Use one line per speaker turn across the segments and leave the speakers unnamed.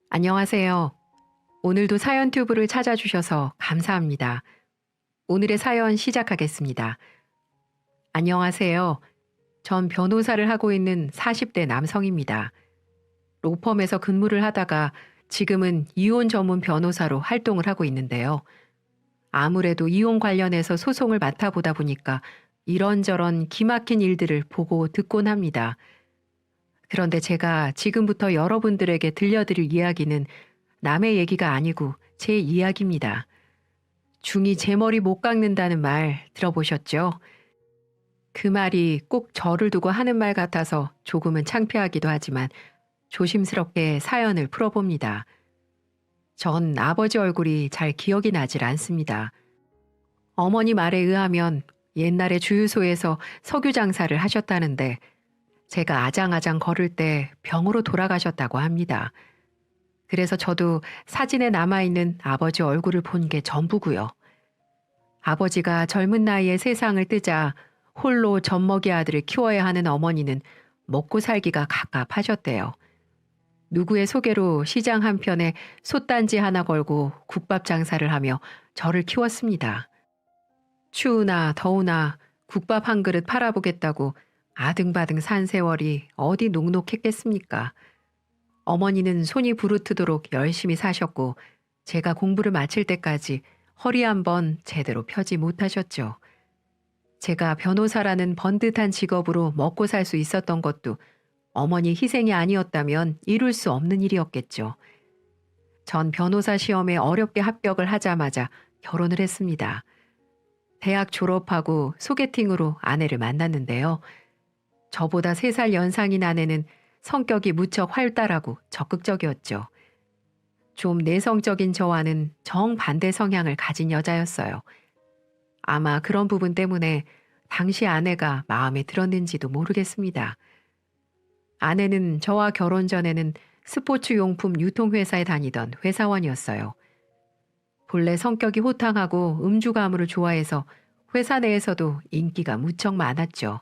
안녕하세요. 오늘도 사연 튜브를 찾아주셔서 감사합니다. 오늘의 사연 시작하겠습니다. 안녕하세요. 전 변호사를 하고 있는 40대 남성입니다. 로펌에서 근무를 하다가 지금은 이혼 전문 변호사로 활동을 하고 있는데요. 아무래도 이혼 관련해서 소송을 맡아보다 보니까 이런저런 기막힌 일들을 보고 듣곤 합니다. 그런데 제가 지금부터 여러분들에게 들려드릴 이야기는 남의 얘기가 아니고 제 이야기입니다. 중이 제 머리 못 깎는다는 말 들어보셨죠? 그 말이 꼭 저를 두고 하는 말 같아서 조금은 창피하기도 하지만 조심스럽게 사연을 풀어봅니다. 전 아버지 얼굴이 잘 기억이 나질 않습니다. 어머니 말에 의하면 옛날에 주유소에서 석유 장사를 하셨다는데 제가 아장아장 걸을 때 병으로 돌아가셨다고 합니다. 그래서 저도 사진에 남아있는 아버지 얼굴을 본 게 전부고요. 아버지가 젊은 나이에 세상을 뜨자 홀로 젖먹이 아들을 키워야 하는 어머니는 먹고 살기가 갑갑하셨대요. 누구의 소개로 시장 한편에 솥단지 하나 걸고 국밥 장사를 하며 저를 키웠습니다. 추우나 더우나 국밥 한 그릇 팔아보겠다고 아등바등 산 세월이 어디 녹록했겠습니까? 어머니는 손이 부르트도록 열심히 사셨고 제가 공부를 마칠 때까지 허리 한번 제대로 펴지 못하셨죠. 제가 변호사라는 번듯한 직업으로 먹고 살 수 있었던 것도 어머니 희생이 아니었다면 이룰 수 없는 일이었겠죠. 전 변호사 시험에 어렵게 합격을 하자마자 결혼을 했습니다. 대학 졸업하고 소개팅으로 아내를 만났는데요. 저보다 3살 연상인 아내는 성격이 무척 활달하고 적극적이었죠. 좀 내성적인 저와는 정반대 성향을 가진 여자였어요. 아마 그런 부분 때문에 당시 아내가 마음에 들었는지도 모르겠습니다. 아내는 저와 결혼 전에는 스포츠 용품 유통회사에 다니던 회사원이었어요. 본래 성격이 호탕하고 음주 가무를 좋아해서 회사 내에서도 인기가 무척 많았죠.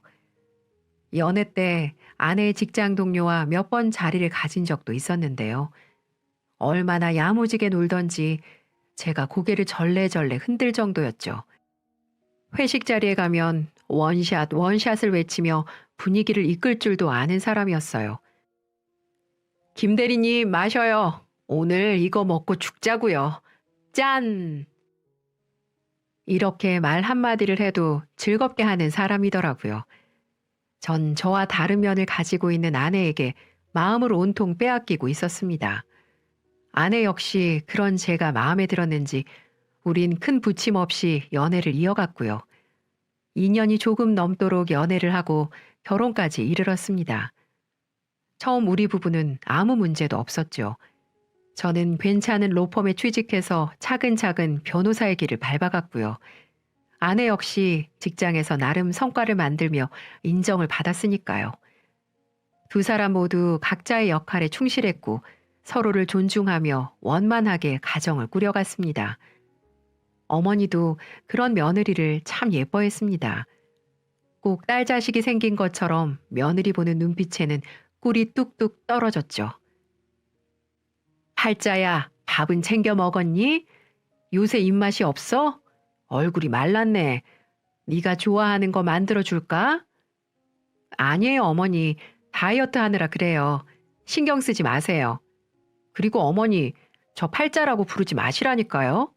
연애 때 아내의 직장 동료와 몇 번 자리를 가진 적도 있었는데요. 얼마나 야무지게 놀던지 제가 고개를 절레절레 흔들 정도였죠. 회식 자리에 가면 원샷, 원샷을 외치며 분위기를 이끌 줄도 아는 사람이었어요. 김 대리님 마셔요. 오늘 이거 먹고 죽자고요. 짠! 이렇게 말 한마디를 해도 즐겁게 하는 사람이더라고요. 전 저와 다른 면을 가지고 있는 아내에게 마음을 온통 빼앗기고 있었습니다. 아내 역시 그런 제가 마음에 들었는지 우린 큰 부침 없이 연애를 이어갔고요. 2년이 조금 넘도록 연애를 하고 결혼까지 이르렀습니다. 처음 우리 부부는 아무 문제도 없었죠. 저는 괜찮은 로펌에 취직해서 차근차근 변호사의 길을 밟아갔고요. 아내 역시 직장에서 나름 성과를 만들며 인정을 받았으니까요. 두 사람 모두 각자의 역할에 충실했고 서로를 존중하며 원만하게 가정을 꾸려갔습니다. 어머니도 그런 며느리를 참 예뻐했습니다. 꼭 딸 자식이 생긴 것처럼 며느리 보는 눈빛에는 꿀이 뚝뚝 떨어졌죠. 팔자야, 밥은 챙겨 먹었니? 요새 입맛이 없어? 얼굴이 말랐네. 네가 좋아하는 거 만들어줄까? 아니에요, 어머니. 다이어트 하느라 그래요. 신경 쓰지 마세요. 그리고 어머니, 저 팔자라고 부르지 마시라니까요.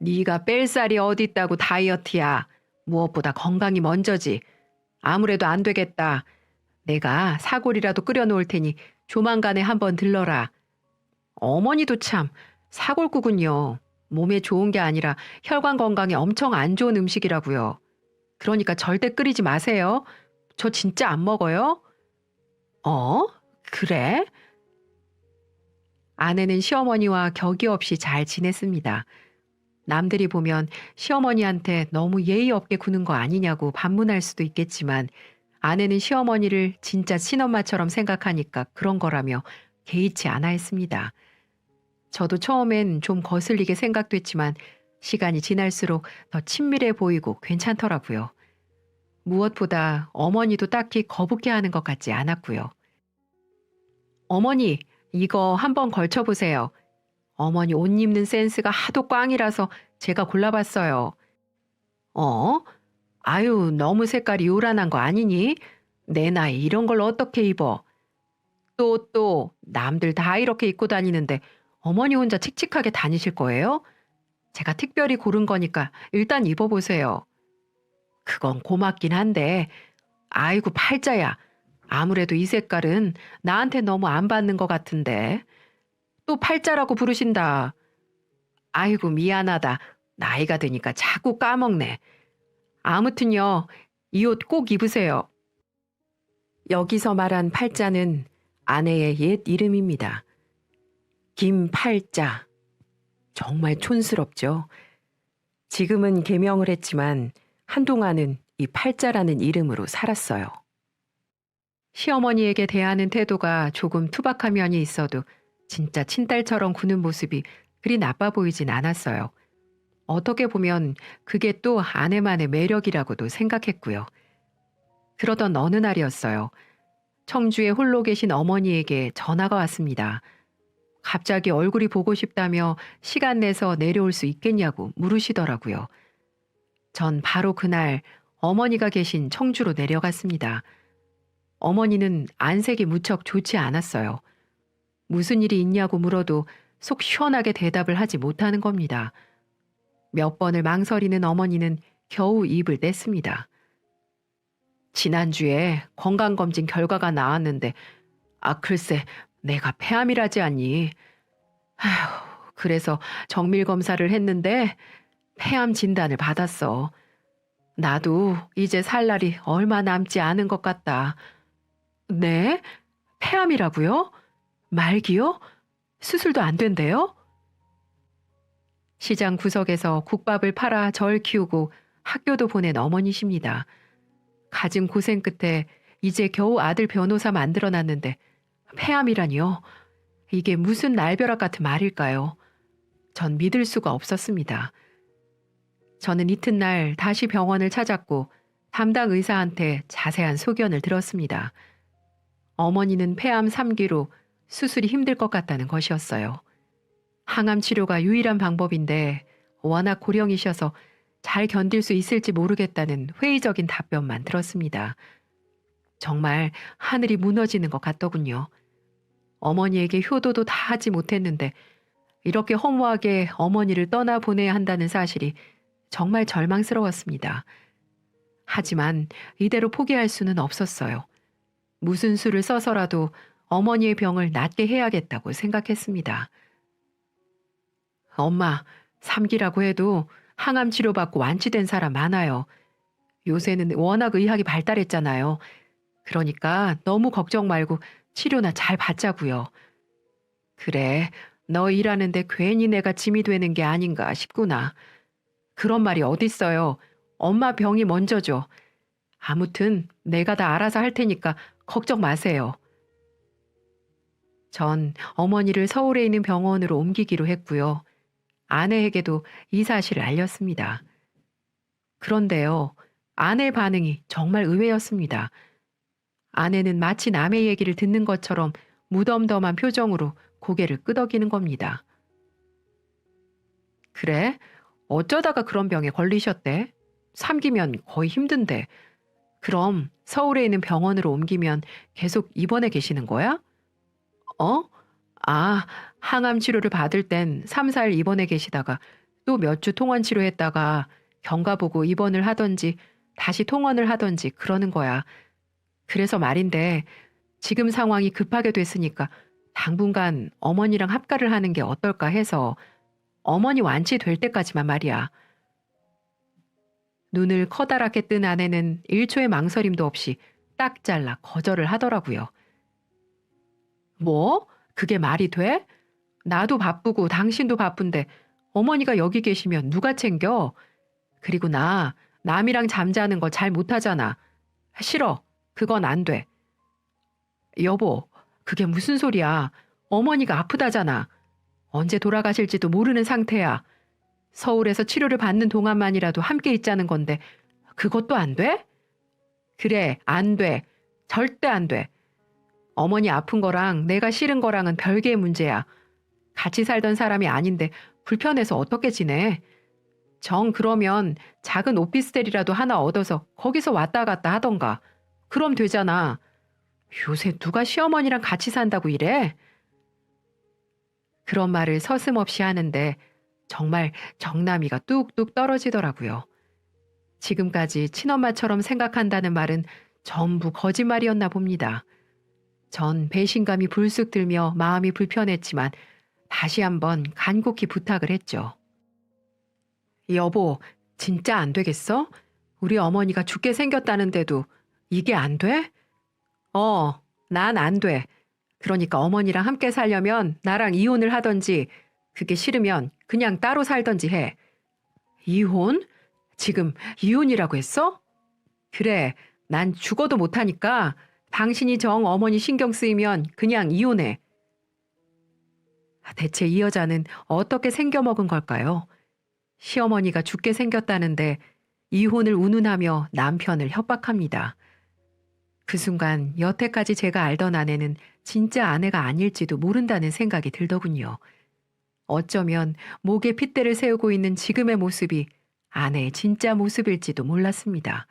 네가 뺄 살이 어디 있다고 다이어트야. 무엇보다 건강이 먼저지. 아무래도 안 되겠다. 내가 사골이라도 끓여 놓을 테니 조만간에 한번 들러라. 어머니도 참 사골국은요. 몸에 좋은 게 아니라 혈관 건강에 엄청 안 좋은 음식이라고요. 그러니까 절대 끓이지 마세요. 저 진짜 안 먹어요. 어? 그래? 아내는 시어머니와 격이 없이 잘 지냈습니다. 남들이 보면 시어머니한테 너무 예의 없게 구는 거 아니냐고 반문할 수도 있겠지만 아내는 시어머니를 진짜 친엄마처럼 생각하니까 그런 거라며 개의치 않아 했습니다. 저도 처음엔 좀 거슬리게 생각됐지만 시간이 지날수록 더 친밀해 보이고 괜찮더라고요. 무엇보다 어머니도 딱히 거북해하는 것 같지 않았고요. 어머니, 이거 한번 걸쳐보세요. 어머니 옷 입는 센스가 하도 꽝이라서 제가 골라봤어요. 어? 아유, 너무 색깔이 요란한 거 아니니? 내 나이 이런 걸 어떻게 입어? 또, 남들 다 이렇게 입고 다니는데 어머니 혼자 칙칙하게 다니실 거예요? 제가 특별히 고른 거니까 일단 입어보세요. 그건 고맙긴 한데, 아이고, 팔자야. 아무래도 이 색깔은 나한테 너무 안 받는 것 같은데. 또 팔자라고 부르신다. 아이고, 미안하다. 나이가 드니까 자꾸 까먹네. 아무튼요, 이 옷 꼭 입으세요. 여기서 말한 팔자는 아내의 옛 이름입니다. 김팔자. 정말 촌스럽죠. 지금은 개명을 했지만 한동안은 이 팔자라는 이름으로 살았어요. 시어머니에게 대하는 태도가 조금 투박한 면이 있어도 진짜 친딸처럼 구는 모습이 그리 나빠 보이진 않았어요. 어떻게 보면 그게 또 아내만의 매력이라고도 생각했고요. 그러던 어느 날이었어요. 청주에 홀로 계신 어머니에게 전화가 왔습니다. 갑자기 얼굴이 보고 싶다며 시간 내서 내려올 수 있겠냐고 물으시더라고요. 전 바로 그날 어머니가 계신 청주로 내려갔습니다. 어머니는 안색이 무척 좋지 않았어요. 무슨 일이 있냐고 물어도 속 시원하게 대답을 하지 못하는 겁니다. 몇 번을 망설이는 어머니는 겨우 입을 뗐습니다. 지난주에 건강검진 결과가 나왔는데, 글쎄, 내가 폐암이라지 않니? 아휴, 그래서 정밀 검사를 했는데 폐암 진단을 받았어. 나도 이제 살 날이 얼마 남지 않은 것 같다. 네? 폐암이라고요? 말기요? 수술도 안 된대요? 시장 구석에서 국밥을 팔아 절 키우고 학교도 보낸 어머니십니다. 가진 고생 끝에 이제 겨우 아들 변호사 만들어놨는데 폐암이라니요? 이게 무슨 날벼락 같은 말일까요? 전 믿을 수가 없었습니다. 저는 이튿날 다시 병원을 찾았고 담당 의사한테 자세한 소견을 들었습니다. 어머니는 폐암 3기로 수술이 힘들 것 같다는 것이었어요. 항암 치료가 유일한 방법인데 워낙 고령이셔서 잘 견딜 수 있을지 모르겠다는 회의적인 답변만 들었습니다. 정말 하늘이 무너지는 것 같더군요. 어머니에게 효도도 다 하지 못했는데 이렇게 허무하게 어머니를 떠나보내야 한다는 사실이 정말 절망스러웠습니다. 하지만 이대로 포기할 수는 없었어요. 무슨 수를 써서라도 어머니의 병을 낫게 해야겠다고 생각했습니다. 엄마, 3기라고 해도 항암 치료받고 완치된 사람 많아요. 요새는 워낙 의학이 발달했잖아요. 그러니까 너무 걱정 말고 치료나 잘 받자고요. 그래, 너 일하는데 괜히 내가 짐이 되는 게 아닌가 싶구나. 그런 말이 어딨어요. 엄마 병이 먼저죠. 아무튼 내가 다 알아서 할 테니까 걱정 마세요. 전 어머니를 서울에 있는 병원으로 옮기기로 했고요. 아내에게도 이 사실을 알렸습니다. 그런데요, 아내의 반응이 정말 의외였습니다. 아내는 마치 남의 얘기를 듣는 것처럼 무덤덤한 표정으로 고개를 끄덕이는 겁니다. 그래? 어쩌다가 그런 병에 걸리셨대? 3기면 거의 힘든데. 그럼 서울에 있는 병원으로 옮기면 계속 입원해 계시는 거야? 어? 아, 항암 치료를 받을 땐 3, 4일 입원해 계시다가 또 몇 주 통원 치료했다가 경과 보고 입원을 하던지 다시 통원을 하던지 그러는 거야. 그래서 말인데 지금 상황이 급하게 됐으니까 당분간 어머니랑 합가를 하는 게 어떨까 해서 어머니 완치될 때까지만 말이야. 눈을 커다랗게 뜬 아내는 1초의 망설임도 없이 딱 잘라 거절을 하더라고요. 뭐? 그게 말이 돼? 나도 바쁘고 당신도 바쁜데 어머니가 여기 계시면 누가 챙겨? 그리고 나 남이랑 잠자는 거 잘 못하잖아. 싫어. 그건 안 돼. 여보, 그게 무슨 소리야. 어머니가 아프다잖아. 언제 돌아가실지도 모르는 상태야. 서울에서 치료를 받는 동안만이라도 함께 있자는 건데 그것도 안 돼? 그래, 안 돼. 절대 안 돼. 어머니 아픈 거랑 내가 싫은 거랑은 별개의 문제야. 같이 살던 사람이 아닌데 불편해서 어떻게 지내? 정 그러면 작은 오피스텔이라도 하나 얻어서 거기서 왔다 갔다 하던가. 그럼 되잖아. 요새 누가 시어머니랑 같이 산다고 이래? 그런 말을 서슴없이 하는데 정말 정남이가 뚝뚝 떨어지더라고요. 지금까지 친엄마처럼 생각한다는 말은 전부 거짓말이었나 봅니다. 전 배신감이 불쑥 들며 마음이 불편했지만 다시 한번 간곡히 부탁을 했죠. 여보, 진짜 안 되겠어? 우리 어머니가 죽게 생겼다는데도 이게 안 돼? 난 안 돼. 그러니까 어머니랑 함께 살려면 나랑 이혼을 하던지, 그게 싫으면 그냥 따로 살던지 해. 이혼? 지금 이혼이라고 했어? 그래, 난 죽어도 못하니까 당신이 정 어머니 신경 쓰이면 그냥 이혼해. 대체 이 여자는 어떻게 생겨먹은 걸까요? 시어머니가 죽게 생겼다는데 이혼을 운운하며 남편을 협박합니다. 그 순간 여태까지 제가 알던 아내는 진짜 아내가 아닐지도 모른다는 생각이 들더군요. 어쩌면 목에 핏대를 세우고 있는 지금의 모습이 아내의 진짜 모습일지도 몰랐습니다.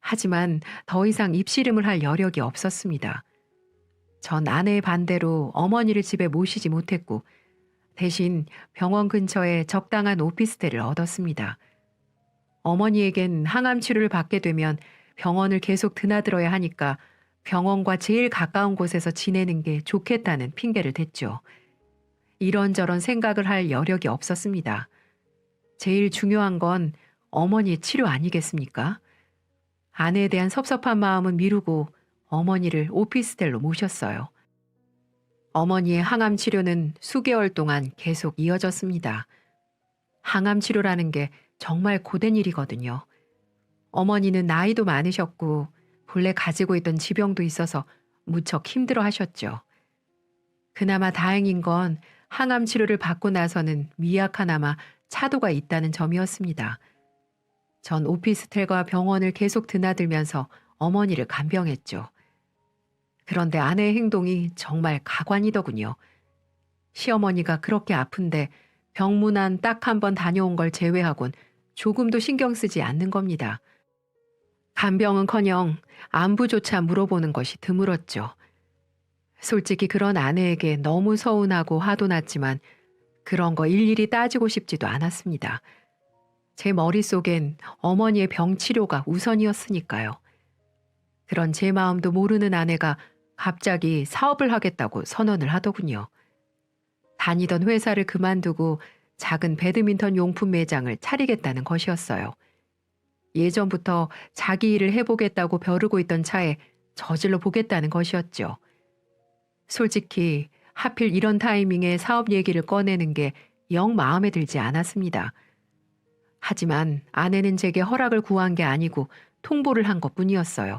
하지만 더 이상 입씨름을 할 여력이 없었습니다. 전 아내의 반대로 어머니를 집에 모시지 못했고 대신 병원 근처에 적당한 오피스텔을 얻었습니다. 어머니에겐 항암 치료를 받게 되면 병원을 계속 드나들어야 하니까 병원과 제일 가까운 곳에서 지내는 게 좋겠다는 핑계를 댔죠. 이런저런 생각을 할 여력이 없었습니다. 제일 중요한 건 어머니의 치료 아니겠습니까? 아내에 대한 섭섭한 마음은 미루고 어머니를 오피스텔로 모셨어요. 어머니의 항암 치료는 수개월 동안 계속 이어졌습니다. 항암 치료라는 게 정말 고된 일이거든요. 어머니는 나이도 많으셨고 본래 가지고 있던 지병도 있어서 무척 힘들어 하셨죠. 그나마 다행인 건 항암 치료를 받고 나서는 미약하나마 차도가 있다는 점이었습니다. 전 오피스텔과 병원을 계속 드나들면서 어머니를 간병했죠. 그런데 아내의 행동이 정말 가관이더군요. 시어머니가 그렇게 아픈데 병문안 딱 한 번 다녀온 걸 제외하곤 조금도 신경 쓰지 않는 겁니다. 간병은커녕 안부조차 물어보는 것이 드물었죠. 솔직히 그런 아내에게 너무 서운하고 화도 났지만 그런 거 일일이 따지고 싶지도 않았습니다. 제 머릿속엔 어머니의 병 치료가 우선이었으니까요. 그런 제 마음도 모르는 아내가 갑자기 사업을 하겠다고 선언을 하더군요. 다니던 회사를 그만두고 작은 배드민턴 용품 매장을 차리겠다는 것이었어요. 예전부터 자기 일을 해보겠다고 벼르고 있던 차에 저질러 보겠다는 것이었죠. 솔직히 하필 이런 타이밍에 사업 얘기를 꺼내는 게 영 마음에 들지 않았습니다. 하지만 아내는 제게 허락을 구한 게 아니고 통보를 한 것뿐이었어요.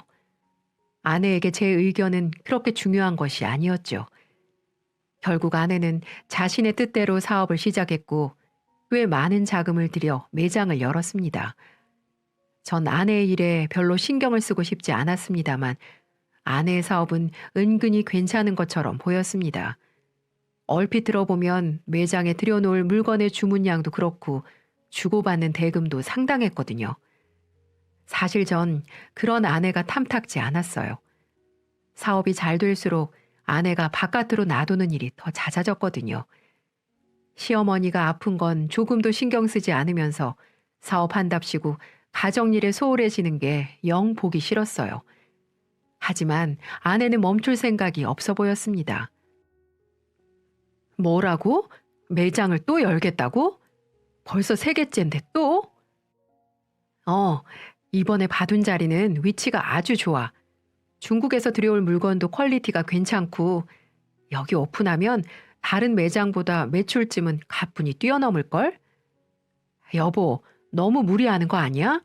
아내에게 제 의견은 그렇게 중요한 것이 아니었죠. 결국 아내는 자신의 뜻대로 사업을 시작했고 꽤 많은 자금을 들여 매장을 열었습니다. 전 아내의 일에 별로 신경을 쓰고 싶지 않았습니다만 아내의 사업은 은근히 괜찮은 것처럼 보였습니다. 얼핏 들어보면 매장에 들여놓을 물건의 주문량도 그렇고 주고받는 대금도 상당했거든요. 사실 전 그런 아내가 탐탁지 않았어요. 사업이 잘 될수록 아내가 바깥으로 놔두는 일이 더 잦아졌거든요. 시어머니가 아픈 건 조금도 신경 쓰지 않으면서 사업한답시고 가정일에 소홀해지는 게 영 보기 싫었어요. 하지만 아내는 멈출 생각이 없어 보였습니다. 뭐라고? 매장을 또 열겠다고? 벌써 3개째인데 또? 이번에 받은 자리는 위치가 아주 좋아. 중국에서 들여올 물건도 퀄리티가 괜찮고 여기 오픈하면 다른 매장보다 매출쯤은 가뿐히 뛰어넘을걸? 여보, 너무 무리하는 거 아니야?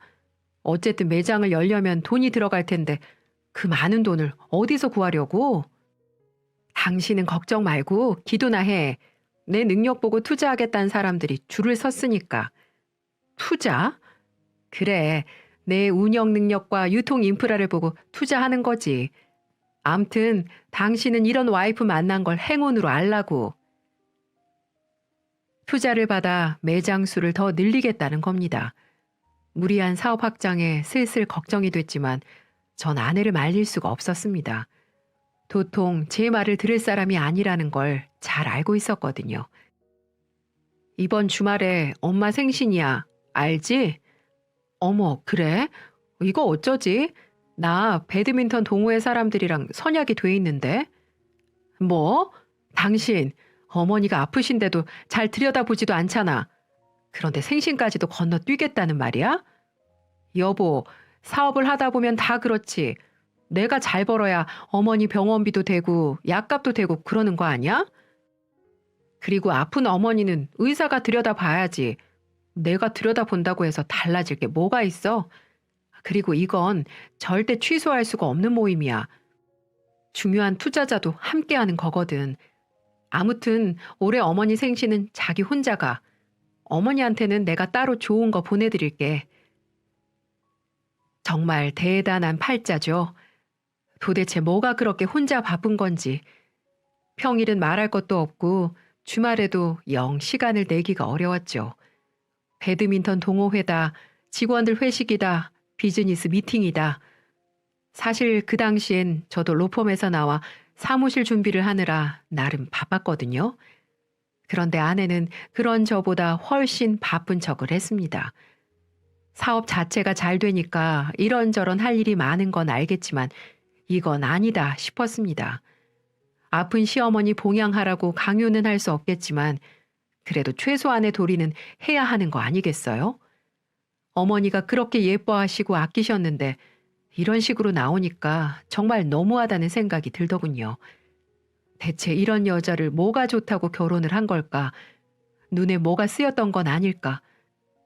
어쨌든 매장을 열려면 돈이 들어갈 텐데 그 많은 돈을 어디서 구하려고? 당신은 걱정 말고 기도나 해. 내 능력 보고 투자하겠다는 사람들이 줄을 섰으니까. 투자? 그래, 내 운영 능력과 유통 인프라를 보고 투자하는 거지. 암튼 당신은 이런 와이프 만난 걸 행운으로 알라고. 투자를 받아 매장 수를 더 늘리겠다는 겁니다. 무리한 사업 확장에 슬슬 걱정이 됐지만 전 아내를 말릴 수가 없었습니다. 도통 제 말을 들을 사람이 아니라는 걸 잘 알고 있었거든요. 이번 주말에 엄마 생신이야. 알지? 어머, 그래? 이거 어쩌지? 나 배드민턴 동호회 사람들이랑 선약이 돼 있는데. 뭐? 당신 어머니가 아프신데도 잘 들여다보지도 않잖아. 그런데 생신까지도 건너뛰겠다는 말이야? 여보, 사업을 하다 보면 다 그렇지. 내가 잘 벌어야 어머니 병원비도 되고 약값도 되고 그러는 거 아니야? 그리고 아픈 어머니는 의사가 들여다봐야지. 내가 들여다본다고 해서 달라질 게 뭐가 있어? 그리고 이건 절대 취소할 수가 없는 모임이야. 중요한 투자자도 함께하는 거거든. 아무튼 올해 어머니 생신은 자기 혼자 가. 어머니한테는 내가 따로 좋은 거 보내드릴게. 정말 대단한 팔자죠. 도대체 뭐가 그렇게 혼자 바쁜 건지. 평일은 말할 것도 없고 주말에도 영 시간을 내기가 어려웠죠. 배드민턴 동호회다, 직원들 회식이다, 비즈니스 미팅이다. 사실 그 당시엔 저도 로펌에서 나와 사무실 준비를 하느라 나름 바빴거든요. 그런데 아내는 그런 저보다 훨씬 바쁜 척을 했습니다. 사업 자체가 잘 되니까 이런저런 할 일이 많은 건 알겠지만 이건 아니다 싶었습니다. 아픈 시어머니 봉양하라고 강요는 할 수 없겠지만 그래도 최소한의 도리는 해야 하는 거 아니겠어요? 어머니가 그렇게 예뻐하시고 아끼셨는데 이런 식으로 나오니까 정말 너무하다는 생각이 들더군요. 대체 이런 여자를 뭐가 좋다고 결혼을 한 걸까? 눈에 뭐가 쓰였던 건 아닐까?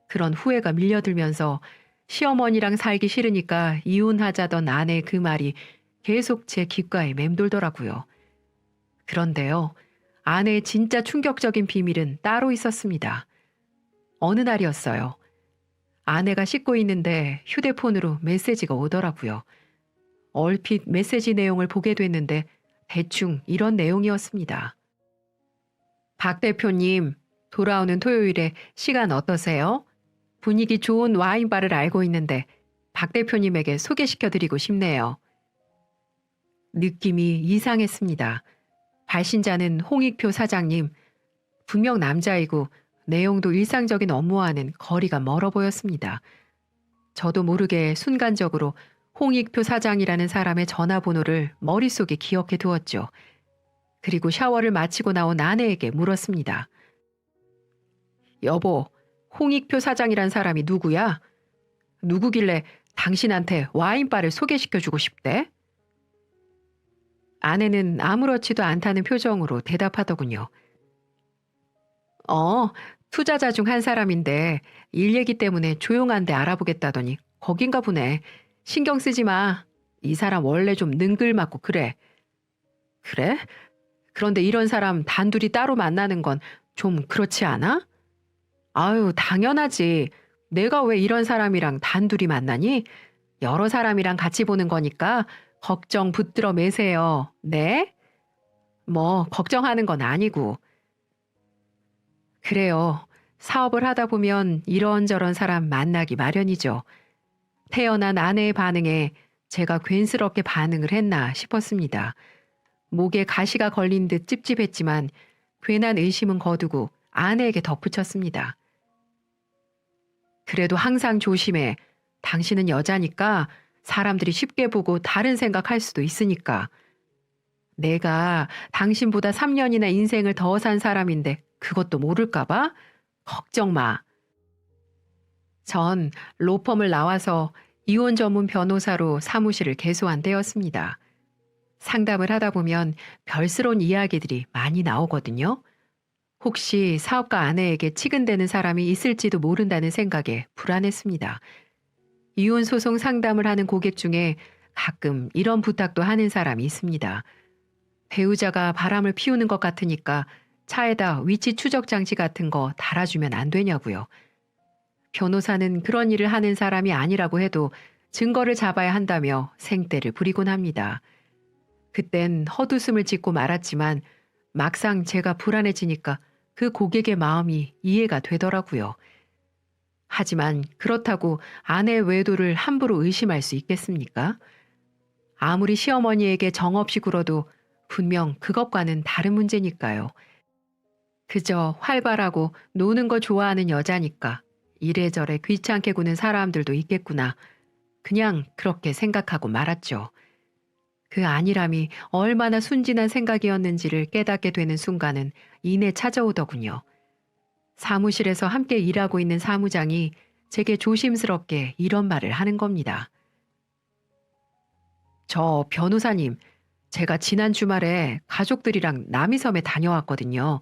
그런 후회가 밀려들면서 시어머니랑 살기 싫으니까 이혼하자던 아내의 그 말이 계속 제 귓가에 맴돌더라고요. 그런데요, 아내의 진짜 충격적인 비밀은 따로 있었습니다. 어느 날이었어요. 아내가 씻고 있는데 휴대폰으로 메시지가 오더라고요. 얼핏 메시지 내용을 보게 됐는데 대충 이런 내용이었습니다. 박 대표님, 돌아오는 토요일에 시간 어떠세요? 분위기 좋은 와인바를 알고 있는데 박 대표님에게 소개시켜드리고 싶네요. 느낌이 이상했습니다. 발신자는 홍익표 사장님, 분명 남자이고 내용도 일상적인 업무와는 거리가 멀어 보였습니다. 저도 모르게 순간적으로 홍익표 사장이라는 사람의 전화번호를 머릿속에 기억해 두었죠. 그리고 샤워를 마치고 나온 아내에게 물었습니다. 여보, 홍익표 사장이란 사람이 누구야? 누구길래 당신한테 와인바를 소개시켜주고 싶대? 아내는 아무렇지도 않다는 표정으로 대답하더군요. 투자자 중 한 사람인데 일 얘기 때문에 조용한데 알아보겠다더니 거긴가 보네. 신경 쓰지 마. 이 사람 원래 좀 능글맞고 그래. 그래? 그런데 이런 사람 단둘이 따로 만나는 건 좀 그렇지 않아? 아유, 당연하지. 내가 왜 이런 사람이랑 단둘이 만나니? 여러 사람이랑 같이 보는 거니까 걱정 붙들어 매세요. 네? 뭐 걱정하는 건 아니고. 그래요. 사업을 하다 보면 이런저런 사람 만나기 마련이죠. 태어난 아내의 반응에 제가 괜스럽게 반응을 했나 싶었습니다. 목에 가시가 걸린 듯 찝찝했지만 괜한 의심은 거두고 아내에게 덧붙였습니다. 그래도 항상 조심해. 당신은 여자니까 사람들이 쉽게 보고 다른 생각할 수도 있으니까. 내가 당신보다 3년이나 인생을 더 산 사람인데 그것도 모를까봐? 걱정 마. 전 로펌을 나와서 이혼 전문 변호사로 사무실을 개소한 때였습니다. 상담을 하다 보면 별스러운 이야기들이 많이 나오거든요. 혹시 사업가 아내에게 치근대는 사람이 있을지도 모른다는 생각에 불안했습니다. 이혼 소송 상담을 하는 고객 중에 가끔 이런 부탁도 하는 사람이 있습니다. 배우자가 바람을 피우는 것 같으니까 차에다 위치 추적 장치 같은 거 달아주면 안 되냐고요. 변호사는 그런 일을 하는 사람이 아니라고 해도 증거를 잡아야 한다며 생떼를 부리곤 합니다. 그땐 헛웃음을 짓고 말았지만 막상 제가 불안해지니까 그 고객의 마음이 이해가 되더라고요. 하지만 그렇다고 아내 외도를 함부로 의심할 수 있겠습니까? 아무리 시어머니에게 정없이 굴어도 분명 그것과는 다른 문제니까요. 그저 활발하고 노는 거 좋아하는 여자니까 이래저래 귀찮게 구는 사람들도 있겠구나. 그냥 그렇게 생각하고 말았죠. 그 안일함이 얼마나 순진한 생각이었는지를 깨닫게 되는 순간은 이내 찾아오더군요. 사무실에서 함께 일하고 있는 사무장이 제게 조심스럽게 이런 말을 하는 겁니다. 저 변호사님, 제가 지난 주말에 가족들이랑 남이섬에 다녀왔거든요.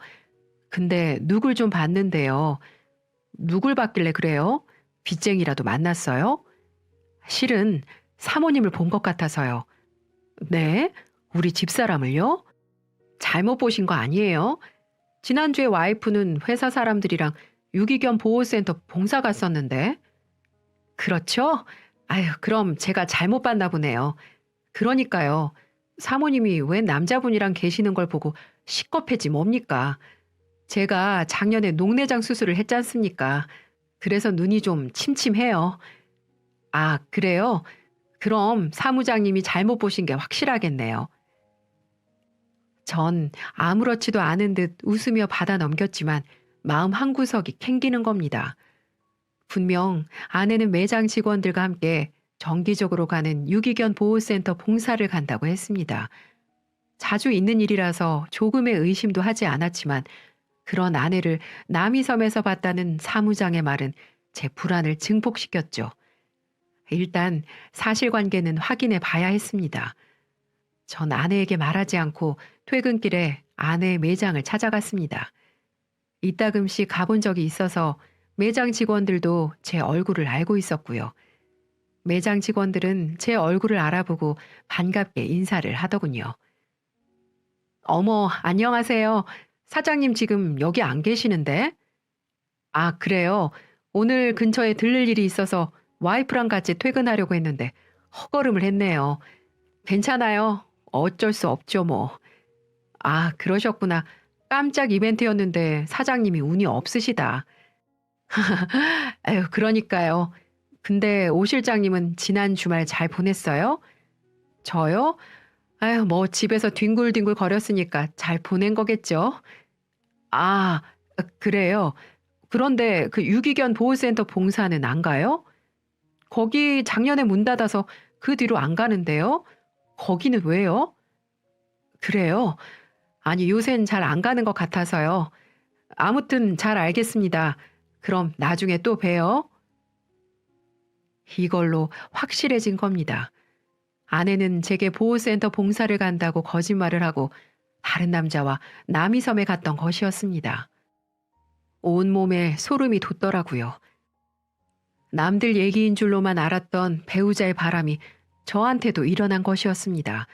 근데 누굴 좀 봤는데요. 누굴 봤길래 그래요? 빚쟁이라도 만났어요? 실은 사모님을 본 것 같아서요. 네? 우리 집사람을요? 잘못 보신 거 아니에요? 지난주에 와이프는 회사 사람들이랑 유기견 보호센터 봉사 갔었는데. 그렇죠? 아유, 그럼 제가 잘못 봤나 보네요. 그러니까요. 사모님이 웬 남자분이랑 계시는 걸 보고 시겁해지 뭡니까? 제가 작년에 녹내장 수술을 했지 않습니까? 그래서 눈이 좀 침침해요. 아, 그래요? 그럼 사무장님이 잘못 보신 게 확실하겠네요. 전 아무렇지도 않은 듯 웃으며 받아 넘겼지만 마음 한구석이 캥기는 겁니다. 분명 아내는 매장 직원들과 함께 정기적으로 가는 유기견 보호센터 봉사를 간다고 했습니다. 자주 있는 일이라서 조금의 의심도 하지 않았지만 그런 아내를 남이섬에서 봤다는 사무장의 말은 제 불안을 증폭시켰죠. 일단 사실관계는 확인해 봐야 했습니다. 전 아내에게 말하지 않고 퇴근길에 아내의 매장을 찾아갔습니다. 이따금씩 가본 적이 있어서 매장 직원들도 제 얼굴을 알고 있었고요. 매장 직원들은 제 얼굴을 알아보고 반갑게 인사를 하더군요. 어머, 안녕하세요. 사장님 지금 여기 안 계시는데? 아, 그래요. 오늘 근처에 들를 일이 있어서 와이프랑 같이 퇴근하려고 했는데 헛걸음을 했네요. 괜찮아요. 어쩔 수 없죠, 뭐. 아, 그러셨구나. 깜짝 이벤트였는데 사장님이 운이 없으시다. 아유, 그러니까요. 근데 오 실장님은 지난 주말 잘 보냈어요? 저요? 아유, 뭐 집에서 뒹굴뒹굴 거렸으니까 잘 보낸 거겠죠. 아, 그래요. 그런데 그 유기견 보호센터 봉사는 안 가요? 거기 작년에 문 닫아서 그 뒤로 안 가는데요. 거기는 왜요? 그래요? 아니, 요샌 잘 안 가는 것 같아서요. 아무튼 잘 알겠습니다. 그럼 나중에 또 봬요. 이걸로 확실해진 겁니다. 아내는 제게 보호센터 봉사를 간다고 거짓말을 하고 다른 남자와 남이섬에 갔던 것이었습니다. 온몸에 소름이 돋더라고요. 남들 얘기인 줄로만 알았던 배우자의 바람이 저한테도 일어난 것이었습니다.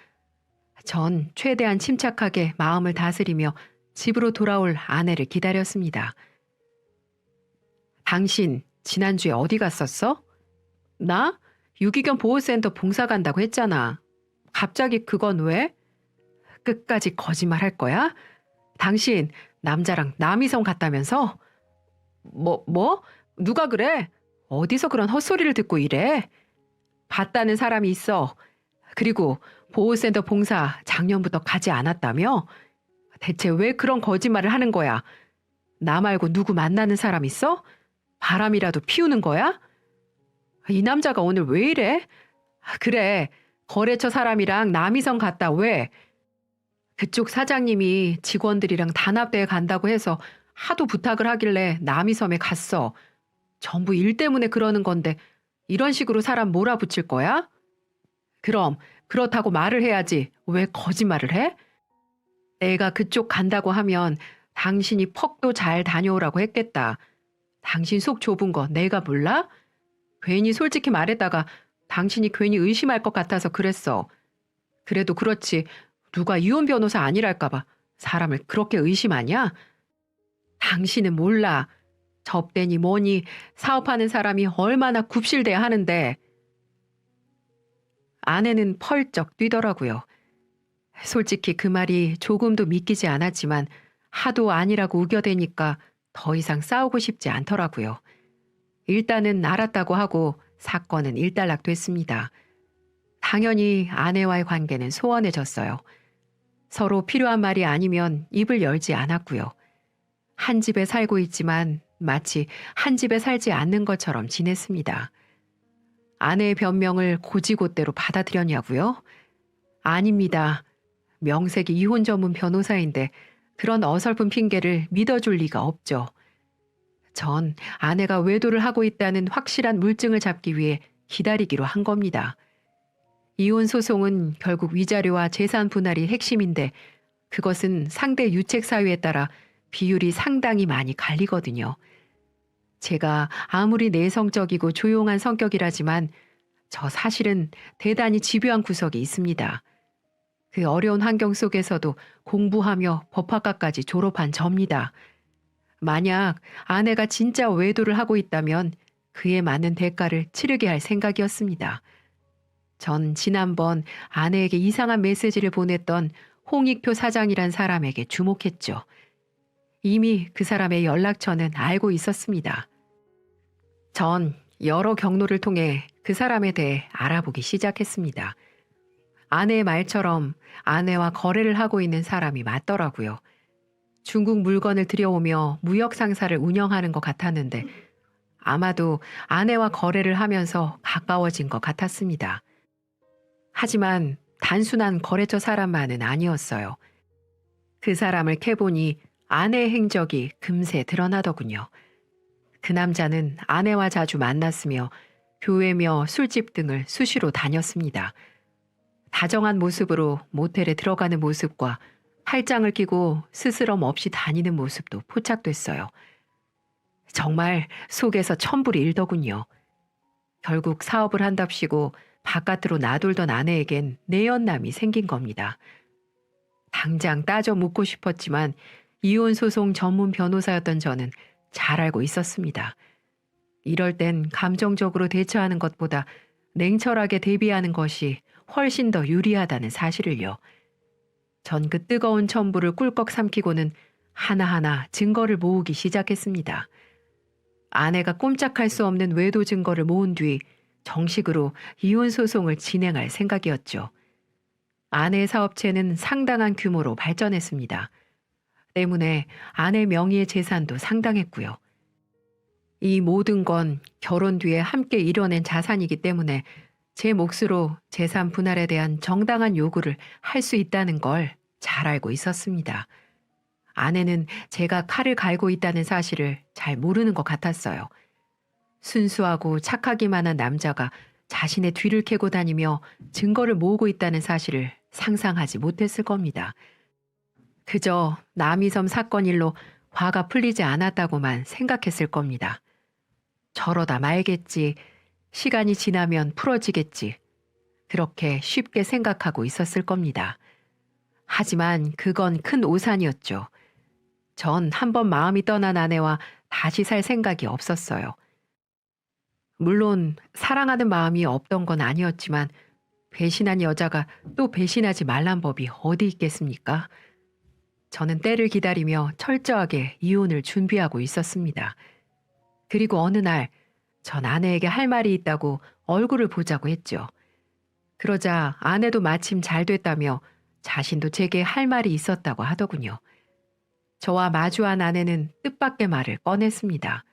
전 최대한 침착하게 마음을 다스리며 집으로 돌아올 아내를 기다렸습니다. 당신 지난주에 어디 갔었어? 나? 유기견 보호센터 봉사 간다고 했잖아. 갑자기 그건 왜? 끝까지 거짓말 할 거야? 당신 남자랑 남이섬 갔다면서? 뭐? 누가 그래? 어디서 그런 헛소리를 듣고 이래? 봤다는 사람이 있어. 그리고 보호센터 봉사 작년부터 가지 않았다며? 대체 왜 그런 거짓말을 하는 거야? 나 말고 누구 만나는 사람 있어? 바람이라도 피우는 거야? 이 남자가 오늘 왜 이래? 그래, 거래처 사람이랑 남이섬 갔다 왜? 그쪽 사장님이 직원들이랑 단합대회 간다고 해서 하도 부탁을 하길래 남이섬에 갔어. 전부 일 때문에 그러는 건데 이런 식으로 사람 몰아붙일 거야? 그럼 그렇다고 말을 해야지. 왜 거짓말을 해? 내가 그쪽 간다고 하면 당신이 퍽도 잘 다녀오라고 했겠다. 당신 속 좁은 거 내가 몰라? 괜히 솔직히 말했다가 당신이 괜히 의심할 것 같아서 그랬어. 그래도 그렇지. 누가 이혼 변호사 아니랄까봐 사람을 그렇게 의심하냐? 당신은 몰라. 접대니 뭐니 사업하는 사람이 얼마나 굽실대야 하는데. 아내는 펄쩍 뛰더라고요. 솔직히 그 말이 조금도 믿기지 않았지만 하도 아니라고 우겨대니까 더 이상 싸우고 싶지 않더라고요. 일단은 알았다고 하고 사건은 일단락됐습니다. 당연히 아내와의 관계는 소원해졌어요. 서로 필요한 말이 아니면 입을 열지 않았고요. 한 집에 살고 있지만 마치 한 집에 살지 않는 것처럼 지냈습니다. 아내의 변명을 고지고대로 받아들였냐고요? 아닙니다. 명색이 이혼 전문 변호사인데 그런 어설픈 핑계를 믿어줄 리가 없죠. 전 아내가 외도를 하고 있다는 확실한 물증을 잡기 위해 기다리기로 한 겁니다. 이혼 소송은 결국 위자료와 재산 분할이 핵심인데 그것은 상대 유책 사유에 따라 비율이 상당히 많이 갈리거든요. 제가 아무리 내성적이고 조용한 성격이라지만 저 사실은 대단히 집요한 구석이 있습니다. 그 어려운 환경 속에서도 공부하며 법학과까지 졸업한 접니다. 만약 아내가 진짜 외도를 하고 있다면 그에 맞는 대가를 치르게 할 생각이었습니다. 전 지난번 아내에게 이상한 메시지를 보냈던 홍익표 사장이란 사람에게 주목했죠. 이미 그 사람의 연락처는 알고 있었습니다. 전 여러 경로를 통해 그 사람에 대해 알아보기 시작했습니다. 아내의 말처럼 아내와 거래를 하고 있는 사람이 맞더라고요. 중국 물건을 들여오며 무역 상사를 운영하는 것 같았는데 아마도 아내와 거래를 하면서 가까워진 것 같았습니다. 하지만 단순한 거래처 사람만은 아니었어요. 그 사람을 캐보니 아내의 행적이 금세 드러나더군요. 그 남자는 아내와 자주 만났으며 교회며 술집 등을 수시로 다녔습니다. 다정한 모습으로 모텔에 들어가는 모습과 팔짱을 끼고 스스럼 없이 다니는 모습도 포착됐어요. 정말 속에서 천불이 일더군요. 결국 사업을 한답시고 바깥으로 나돌던 아내에겐 내연남이 생긴 겁니다. 당장 따져 묻고 싶었지만 이혼소송 전문 변호사였던 저는 잘 알고 있었습니다. 이럴 땐 감정적으로 대처하는 것보다 냉철하게 대비하는 것이 훨씬 더 유리하다는 사실을요. 전 그 뜨거운 천불을 꿀꺽 삼키고는 하나하나 증거를 모으기 시작했습니다. 아내가 꼼짝할 수 없는 외도 증거를 모은 뒤 정식으로 이혼 소송을 진행할 생각이었죠. 아내의 사업체는 상당한 규모로 발전했습니다. 때문에 아내 명의의 재산도 상당했고요. 이 모든 건 결혼 뒤에 함께 이뤄낸 자산이기 때문에 제 몫으로 재산 분할에 대한 정당한 요구를 할 수 있다는 걸 잘 알고 있었습니다. 아내는 제가 칼을 갈고 있다는 사실을 잘 모르는 것 같았어요. 순수하고 착하기만 한 남자가 자신의 뒤를 캐고 다니며 증거를 모으고 있다는 사실을 상상하지 못했을 겁니다. 그저 남이섬 사건 일로 화가 풀리지 않았다고만 생각했을 겁니다. 저러다 말겠지. 시간이 지나면 풀어지겠지. 그렇게 쉽게 생각하고 있었을 겁니다. 하지만 그건 큰 오산이었죠. 전 한 번 마음이 떠난 아내와 다시 살 생각이 없었어요. 물론 사랑하는 마음이 없던 건 아니었지만 배신한 여자가 또 배신하지 말란 법이 어디 있겠습니까? 저는 때를 기다리며 철저하게 이혼을 준비하고 있었습니다. 그리고 어느 날 전 아내에게 할 말이 있다고 얼굴을 보자고 했죠. 그러자 아내도 마침 잘 됐다며 자신도 제게 할 말이 있었다고 하더군요. 저와 마주한 아내는 뜻밖의 말을 꺼냈습니다.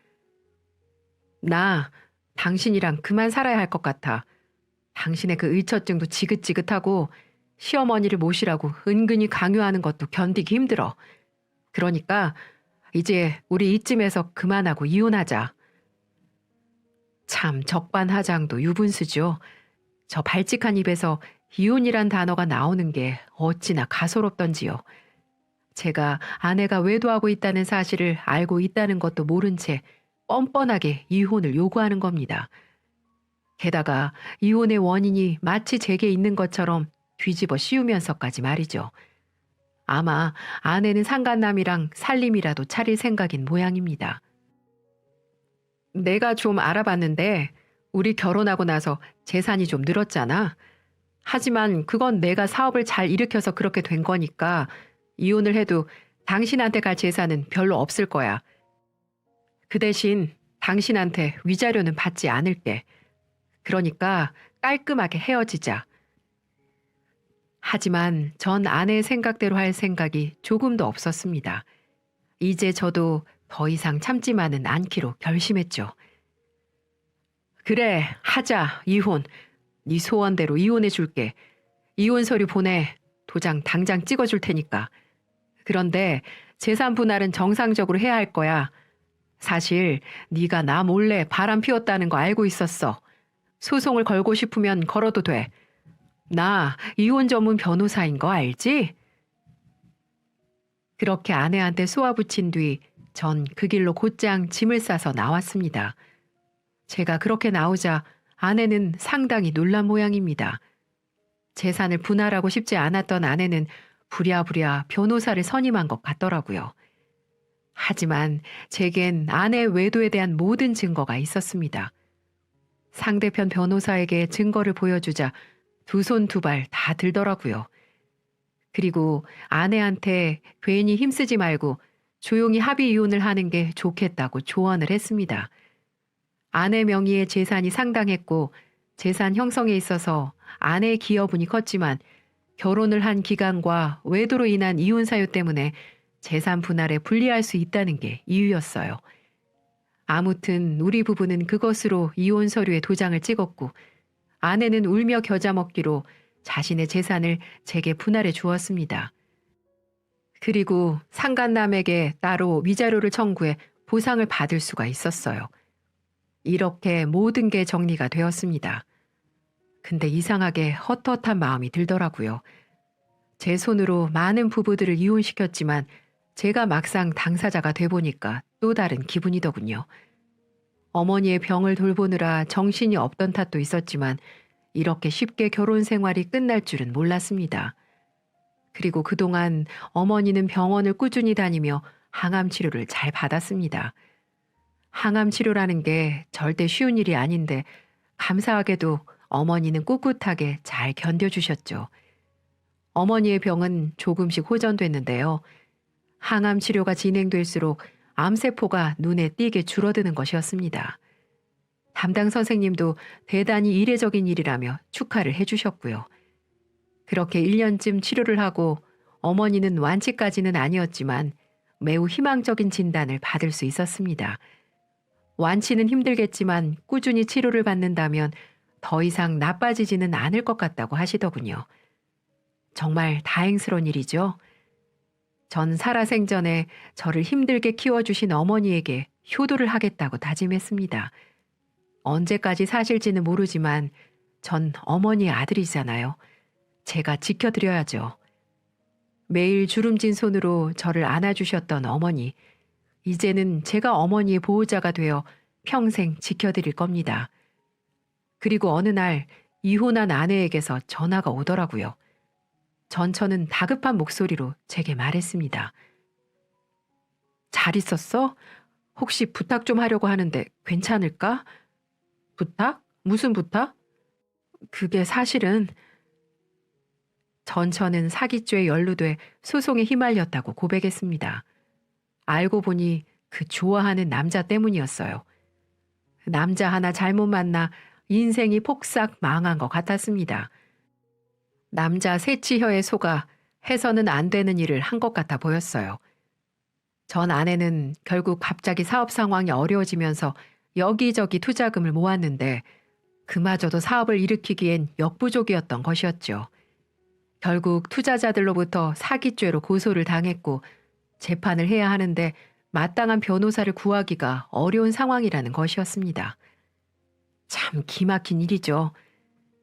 나 당신이랑 그만 살아야 할 것 같아. 당신의 그 의처증도 지긋지긋하고 시어머니를 모시라고 은근히 강요하는 것도 견디기 힘들어. 그러니까 이제 우리 이쯤에서 그만하고 이혼하자. 참 적반하장도 유분수죠. 저 발칙한 입에서 이혼이란 단어가 나오는 게 어찌나 가소롭던지요. 제가 아내가 외도하고 있다는 사실을 알고 있다는 것도 모른 채 뻔뻔하게 이혼을 요구하는 겁니다. 게다가 이혼의 원인이 마치 제게 있는 것처럼 뒤집어 씌우면서까지 말이죠. 아마 아내는 상간남이랑 살림이라도 차릴 생각인 모양입니다. 내가 좀 알아봤는데 우리 결혼하고 나서 재산이 좀 늘었잖아. 하지만 그건 내가 사업을 잘 일으켜서 그렇게 된 거니까 이혼을 해도 당신한테 갈 재산은 별로 없을 거야. 그 대신 당신한테 위자료는 받지 않을게. 그러니까 깔끔하게 헤어지자. 하지만 전 아내의 생각대로 할 생각이 조금도 없었습니다. 이제 저도 더 이상 참지만은 않기로 결심했죠. 그래, 하자, 이혼. 네 소원대로 이혼해 줄게. 이혼 서류 보내. 도장 당장 찍어줄 테니까. 그런데 재산 분할은 정상적으로 해야 할 거야. 사실 네가 나 몰래 바람 피웠다는 거 알고 있었어. 소송을 걸고 싶으면 걸어도 돼. 나 이혼 전문 변호사인 거 알지? 그렇게 아내한테 쏘아붙인 뒤 전 그 길로 곧장 짐을 싸서 나왔습니다. 제가 그렇게 나오자 아내는 상당히 놀란 모양입니다. 재산을 분할하고 싶지 않았던 아내는 부랴부랴 변호사를 선임한 것 같더라고요. 하지만 제겐 아내의 외도에 대한 모든 증거가 있었습니다. 상대편 변호사에게 증거를 보여주자 두 손 두 발 다 들더라고요. 그리고 아내한테 괜히 힘쓰지 말고 조용히 합의 이혼을 하는 게 좋겠다고 조언을 했습니다. 아내 명의의 재산이 상당했고 재산 형성에 있어서 아내의 기여분이 컸지만 결혼을 한 기간과 외도로 인한 이혼 사유 때문에 재산 분할에 불리할 수 있다는 게 이유였어요. 아무튼 우리 부부는 그것으로 이혼 서류에 도장을 찍었고 아내는 울며 겨자 먹기로 자신의 재산을 제게 분할해 주었습니다. 그리고 상간남에게 따로 위자료를 청구해 보상을 받을 수가 있었어요. 이렇게 모든 게 정리가 되었습니다. 근데 이상하게 헛헛한 마음이 들더라고요. 제 손으로 많은 부부들을 이혼시켰지만 제가 막상 당사자가 돼보니까 또 다른 기분이더군요. 어머니의 병을 돌보느라 정신이 없던 탓도 있었지만 이렇게 쉽게 결혼 생활이 끝날 줄은 몰랐습니다. 그리고 그동안 어머니는 병원을 꾸준히 다니며 항암 치료를 잘 받았습니다. 항암 치료라는 게 절대 쉬운 일이 아닌데 감사하게도 어머니는 꿋꿋하게 잘 견뎌주셨죠. 어머니의 병은 조금씩 호전됐는데요. 항암 치료가 진행될수록 암세포가 눈에 띄게 줄어드는 것이었습니다. 담당 선생님도 대단히 이례적인 일이라며 축하를 해주셨고요. 그렇게 1년쯤 치료를 하고 어머니는 완치까지는 아니었지만 매우 희망적인 진단을 받을 수 있었습니다. 완치는 힘들겠지만 꾸준히 치료를 받는다면 더 이상 나빠지지는 않을 것 같다고 하시더군요. 정말 다행스러운 일이죠. 전 살아생전에 저를 힘들게 키워주신 어머니에게 효도를 하겠다고 다짐했습니다. 언제까지 사실지는 모르지만 전 어머니의 아들이잖아요. 제가 지켜드려야죠. 매일 주름진 손으로 저를 안아주셨던 어머니. 이제는 제가 어머니의 보호자가 되어 평생 지켜드릴 겁니다. 그리고 어느 날 이혼한 아내에게서 전화가 오더라고요. 전처는 다급한 목소리로 제게 말했습니다. 잘 있었어? 혹시 부탁 좀 하려고 하는데 괜찮을까? 부탁? 무슨 부탁? 그게 사실은 전처는 사기죄에 연루돼 소송에 휘말렸다고 고백했습니다. 알고 보니 그 좋아하는 남자 때문이었어요. 남자 하나 잘못 만나 인생이 폭삭 망한 것 같았습니다. 남자 새치혀에 속아 해서는 안 되는 일을 한 것 같아 보였어요. 전 아내는 결국 갑자기 사업 상황이 어려워지면서 여기저기 투자금을 모았는데 그마저도 사업을 일으키기엔 역부족이었던 것이었죠. 결국 투자자들로부터 사기죄로 고소를 당했고 재판을 해야 하는데 마땅한 변호사를 구하기가 어려운 상황이라는 것이었습니다. 참 기막힌 일이죠.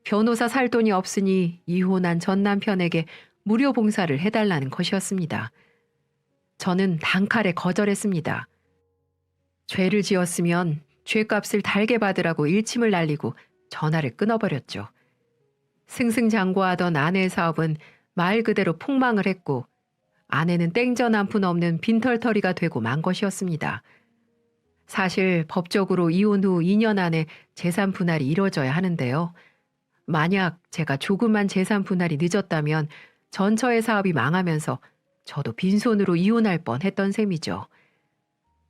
변호사 살 돈이 없으니 이혼한 전 남편에게 무료 봉사를 해달라는 것이었습니다. 저는 단칼에 거절했습니다. 죄를 지었으면 죄값을 달게 받으라고 일침을 날리고 전화를 끊어버렸죠. 승승장구하던 아내의 사업은 말 그대로 폭망을 했고 아내는 땡전 한 푼 없는 빈털터리가 되고 만 것이었습니다. 사실 법적으로 이혼 후 2년 안에 재산 분할이 이루어져야 하는데요. 만약 제가 조그만 재산 분할이 늦었다면 전처의 사업이 망하면서 저도 빈손으로 이혼할 뻔했던 셈이죠.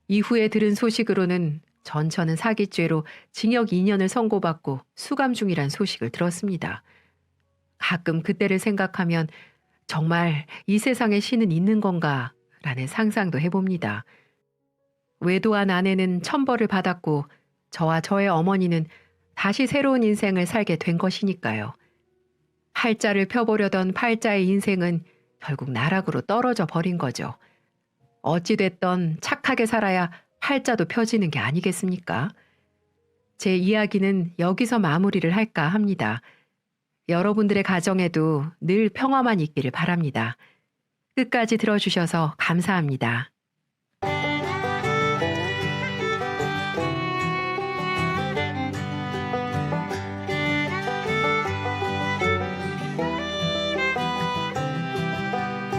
이후에 들은 소식으로는 전처는 사기죄로 징역 2년을 선고받고 수감 중이란 소식을 들었습니다. 가끔 그때를 생각하면 정말 이 세상에 신은 있는 건가 라는 상상도 해봅니다. 외도한 아내는 천벌을 받았고 저와 저의 어머니는 다시 새로운 인생을 살게 된 것이니까요. 팔자를 펴보려던 팔자의 인생은 결국 나락으로 떨어져 버린 거죠. 어찌됐던 착하게 살아야 팔자도 펴지는 게 아니겠습니까? 제 이야기는 여기서 마무리를 할까 합니다. 여러분들의 가정에도 늘 평화만 있기를 바랍니다. 끝까지 들어주셔서 감사합니다.